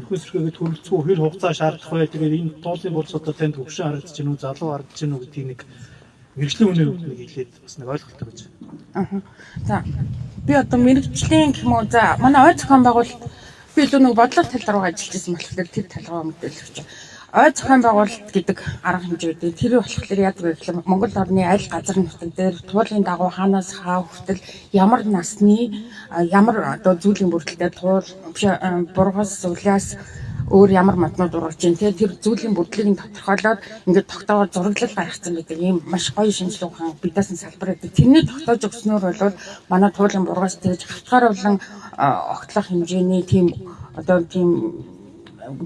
нөхөс хэрхээгээ төрөлцөө хэр хугацаа шаардах вэ? Тэгээд энэ тоолын болж одоо танд хөвшин харагдаж гэнэ үү, залуу харагдаж гэнэ үү гэдгийг нэг мэрэгжлийн үнээр нэг хэлээд бас нэг ойлголт өгөөч. За би одоо мэрэгжлийн гэх юм уу, за манай ой зохион байгуулалт би илүү нэг бодлого тал руу ажиллаж байсан болохоор тэр талгаа мэдээлэл өгч. Ой зохион байгуулалт гэдэг арга хэмжээтэй тэр болохоор яадаг вэ гэхээр Монгол орны аль газар нутаг дээр туулын дагуу хаанаас хаа хүртэл ямар насны ямар одоо зүйлийн бүрдэлтэй туул бургас суулаас өөр ямар моднууд урагж ин тэр зүйлийн бүрдлийг нь тодорхойлоод ингээд тогтоогоор зураглал гаргацсан гэдэг ийм маш гоё шинжилгээ ухаан бидээс нь салбар байдаг. Тэрний тогтоож өгснөөр бол манай туулын бургас тэгж хавтгааруулан огтлох хэмжээний тийм одоо тийм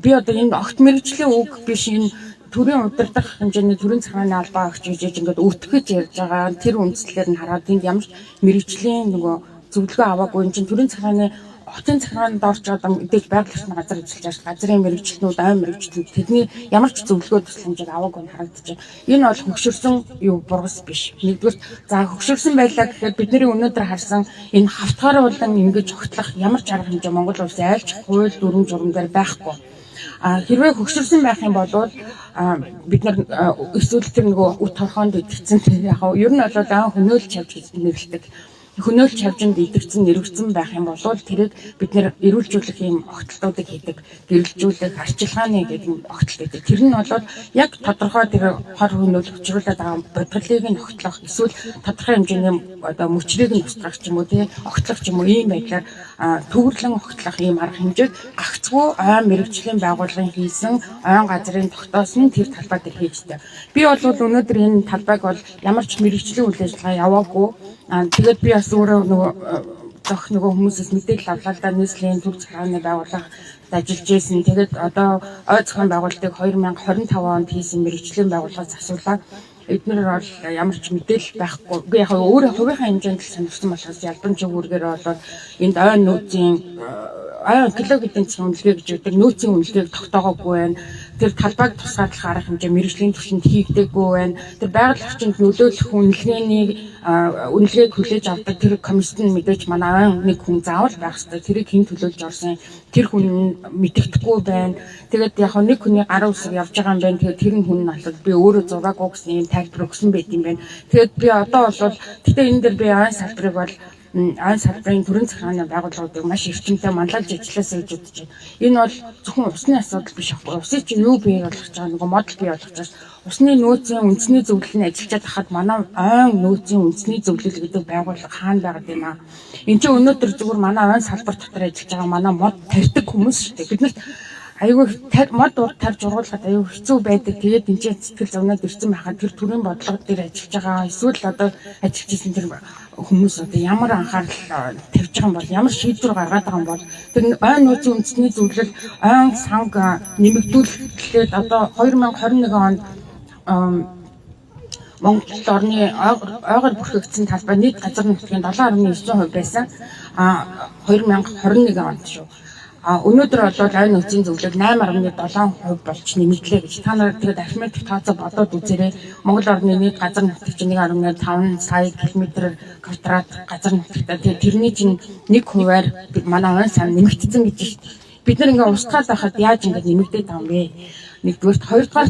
би одоо энэ огт мэрэгжлийн үг биш, энэ төрийн удирдах хэмжээний төрийн цагааны албаа өгч ижиж ингээд өвтгөж ярьж байгаа тэр үндслээр нь хараад энд ямар мэрэгжлийн нөгөө зөвлөгөө аваагүй энэ чинь төрийн цагааны хотын цагаанд орж одоо мэдээж байгаль орчны газар ажиллаж байгаа газрын мэрэгчлэнүүд, айн мэрэгчлэнүүд тэдний ямар ч зөвлөгөө тусламжийг аваагүй харагдаж байна. Энэ бол хөгшөрсөн юу бургас биш. Нэгдүгээр за хөгшөрсөн байлаа гэхэд бидний өнөөдөр харсан энэ хавтгааруулан ингэж огтлох ямар ч арга хэмжээ Монгол улсын айлч хууль дүрм журмдэр байхгүй. Хэрвээ хөгшөрсөн байх юм бол бид нар эсвэл тэр нөгөө үт торхоонд идэгцэн яг ер нь бол ан хөнөөлж явж гэж нэрлэдэг. Хөнөөлж хавжинд идэгцэн нэрвэгцэн байх юм бол тэрийг бид нэр эрүүлжүүлэх юм огтлуудыг хийдэг. Гэрэлжүүлэх, арчилгааны гэдэг огтлт гэдэг. Тэр нь бол яг тодорхой тэр хор хөнөөл учруулад байгаа бодлыг нь огтлох эсвэл тодорхой хэмжээний одоо мөчрийг нь устгах ч юм уу тий огтлох ч юм уу ийм байдлаар төвөрлөн огтлох ийм арга хэмжээг гагцгүй айн мэрэгжлийн байгууллагын хийсэн айн газрын тогтоосон тэр талбай дээр хийжтэй. Би бол өнөөдөр энэ талбайг бол ямар ч мэрэгжлийн үйл ажиллагаа яваагүй. Тэгээд би бас өөрөө нөгөө хүмүүсээс мэдээлэл авлаа л да, нийслэлийн төв цагааны байгууллага ажиллаж байсан. Тэгээд одоо ой зохион байгуулалтыг 2025 онд хийсэн мэрэгжлийн байгууллагаас асуулаа. Эднэр бол ямар ч мэдээлэл байхгүй. Би яг өөрөө хувийнхаа хэмжээнд л сонирхсан болохоос ялбамжиг үүргээр бол энд ой нөөцийн километрийн үнэлгээ гэж үүдэг нөөцийн үнэлгээг тогтоогоогүй байна. Тэр талбайг тусгаарлах арга хэмжээ мэрэгжлийн түвшинд хийгдэггүй байна. Тэр байгаль орчинд нөлөөлөх үнэлгээг хүлээж авдаг тэр комиссийн мэдээж манай нэг хүн заавал байх хэрэгтэй. Тэрийг хэн төлөөлж орсон тэр хүн мэдэгдэхгүй байна. Тэгээд яг нэг хүний гар үсэг явж байгаа юм байна. Тэгээд тэр хүн нь бол би өөрөө зураагүй гэсэн юм тайлбар өгсөн байт юм байна. Тэгээд би одоо бол гэтээ энэ дээр би айн салбарыг бол айн салбарын төрийн цагааны байгууллагуудыг маш эрчимтэй манлайлж ажилласаа гэж бодож байна. Энэ бол зөвхөн усны асуудал биш аахгүй. Усыг чи юу бий болгож байгаа нөгөө модал бий болгож байгаа. Усны нөөцийн үндэсний зөвлөл нь ажиллаж хахад манай айн нөөцийн үндэсний зөвлөл гэдэг байгууллага хаана байгаад байна аа. Энд чинь өнөөдөр зүгээр манай айн салбар дотор ажиллаж байгаа манай мод тарьдаг хүмүүс шүү дээ. Бид нарт айгүй мод урд тарж ургуулхад айгүй хэцүү байдаг. Тэгээд энэ чинь сэтгэл зовноод ирсэн байхад тэр төрийн бодлого дээр ажиллаж байгаа эсвэл одоо ажиллаж исэн тэр хүмүүс одоо ямар анхаарал тавьж байгаа юм бол ямар шийдвэр гаргаад байгаа юм бол тэр айн нөөцийн үндэсний зөвлөл айн санг нэмэгдүүлээд одоо 2021 онд Монгол орны ойгоор бүрхэгдсэн талбай нийт газар нутгийн 7.9% байсан. 2021 онд шүү. Өнөөдөр бол айн нөөцийн зөвлөлийг 8.7% болж нэмэгдлээ гэж та нар тэгээд арифметик тооцоо бодоод үзээрэй. Монгол орны нийт газар нутагт 1.5 сая км квадрат газар нутагтай. Тэгээд тэрний чинь 1%-аар манай айн сан нэмэгдсэн гэж шүү. Бид нар ингээ устгаад байхад яаж ингээ нэмэгдээд байгаа юм бэ? Нэгдүгээр, хоёрдугаар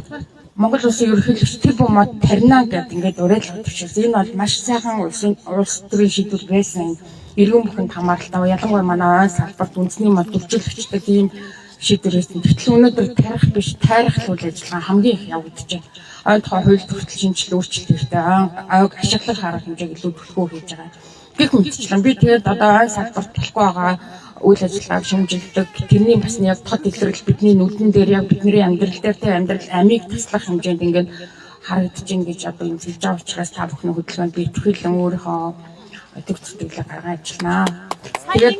Монгол улсын ерөнхийлөгч тэр бомод тарина гэдэг ингээд уриалгад төвшүүлсэн. Энэ бол маш сайхан улс төрийн шийдвэр байсан. Иргэн бүхэнд хамааралтай. Ялангуяа манай айн салбарт үндэсний мод төвчөлөгчдөг ийм шийдвэр байсан. Гэтэл өнөөдөр тарих биш, тайрах үйл ажиллагаа хамгийн их явагдаж байна. Айн тухай хууль төрөлх шинжилгээ өөрчлөлт хэрэгтэй. Айг ашиглах арга хэмжээг илүү төлхөө хийж байгаа. Гэх мэтчлэн би тэгээд одоо айн салбарт болохгүй байгаа үйл ажиллагааг шимжилдэг. Тэрний бас яг тод илрэл бидний нүдэн дээр яг бидний амьдрал дээр тэ амьдрал амийг таслах хэмжээнд ингээд харагдаж ин гэж одоо юм хэлж байгаа учраас та бүхний хөдөлгөөнд би итгэхлэн өөрийнхөө өдөг зүтгэлээ гаргаж ажиллана. Тэгээд